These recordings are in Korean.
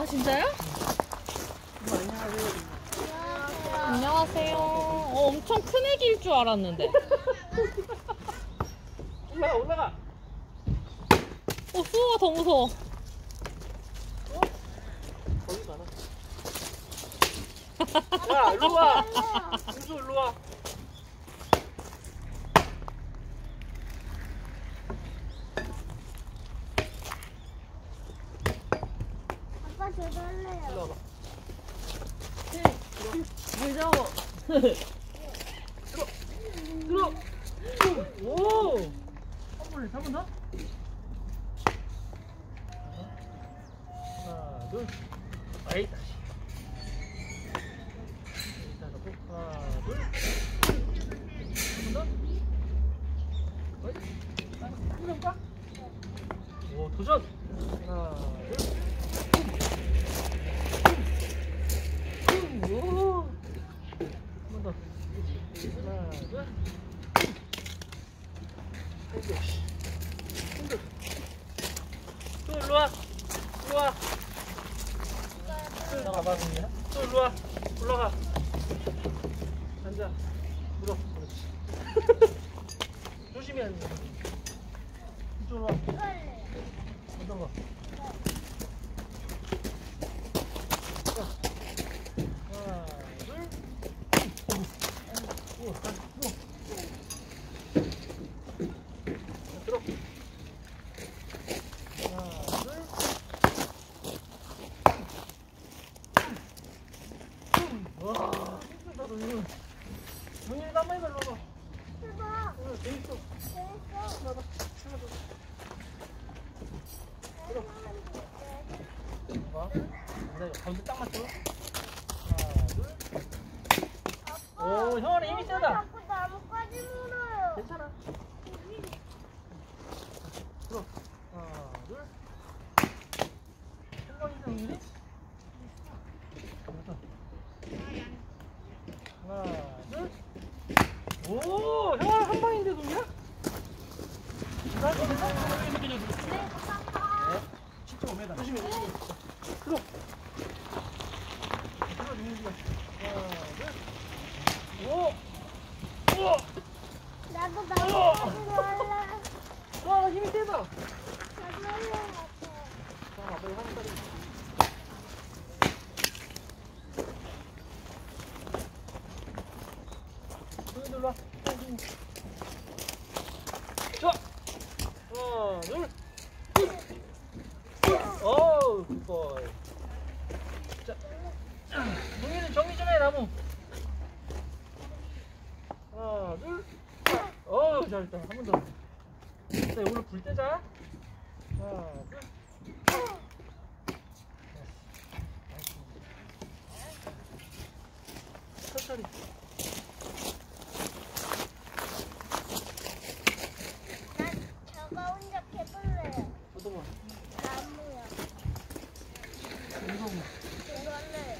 진짜요? 안녕하세요. 엄청 큰 애기일 줄 알았는데. 올라가. 수호가 더 무서워. 거기 많아. 야, 일로 와. 준수, 일로 와. 아빠 저도 할래요. 일로 와봐. 무서워. 들어. 오. 한 번 더. 하나, 둘. 아이, 다시. 일단 넣고. 하나, 둘. 한 번 더. 어이. 한번 해볼까? 오, 도전. 하나, 둘. 오. 한 번 더. 하나, 둘. 또 일로 와. 일로 와. 또 나가봐, 그냥. 또 일로 와. 올라가. 앉아. 물어. 그렇지. 조심히 앉아. 이쪽으로 와. 어떤 거? 자. 하나, 둘. 오, 다시. 들어. 하나, 둘. 와, 힘들다, 너는. 문이 땀많이 발라봐. 해봐. 응, 재밌어. 재밌어. 봐봐. 하나 더. 들어. 봐봐. 근데 가운데 딱 맞춰. 하나, 둘. 오, 형아는 힘이 세다. 자꾸 나뭇가지 물어요. 괜찮아. 들어. 하나, 둘. 한 번이서 오늘이? 하나, 둘. 오, 형아 한 방인데 동이야? 나 괜찮아? 네. 10.5m. 조심해, 조심해. 들어. 들어, 민기가. 하나, 둘. 오! 오! 나도 나뭇가지 할래. 와, 힘이 세다. 나도 할래. 자, 아빠 이거 한 살이. 손 들어. 자, 하나, 둘. 오, 굿보이. 자, 동이는 정리 좀 해, 나무. 하나, 둘. 어우, 잘했다. 한 번 더. 자, 오늘 불 떼자. 하나, 둘. 천천히. 난 저거 혼자 해볼래요. 어떤 거? 나무요. 무서운 거. 저도 할래요.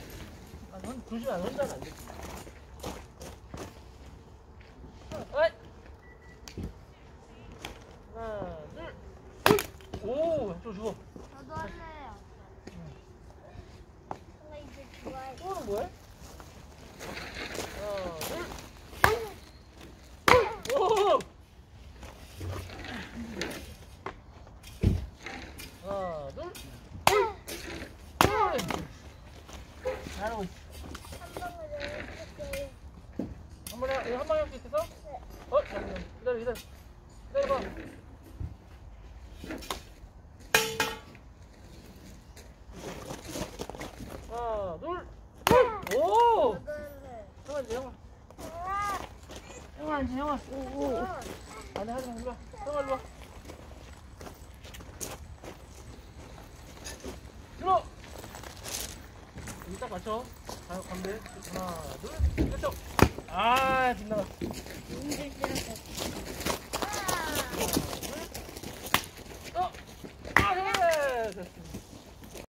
아, 넌 조심 안 혼자는 안 돼. 어이. 하나, 둘. 오, 저 주워. 저도 할래요. 나 이제 좋아해. 또는 뭐해? 하나, 둘. 오! 하나, 둘. 잘하고 있어. 한 방울 넣어줄게요. 한 번에, 이거 한 방에 할 수 있어? 네. 잠깐만. 기다려. 기다려봐. 하나, 둘. 오! 저도 할래요. 형아, 이제 형아. 우와. 형아, 이제 형아. 오. 안에 하지 마, 일로 와. 형아, 일로 와. 들어! 여기 딱 맞춰. 가운데. 하나, 둘. 그렇죠. 아, 빗나가. 힘들 때는 또. 아, 그래. 됐습니다.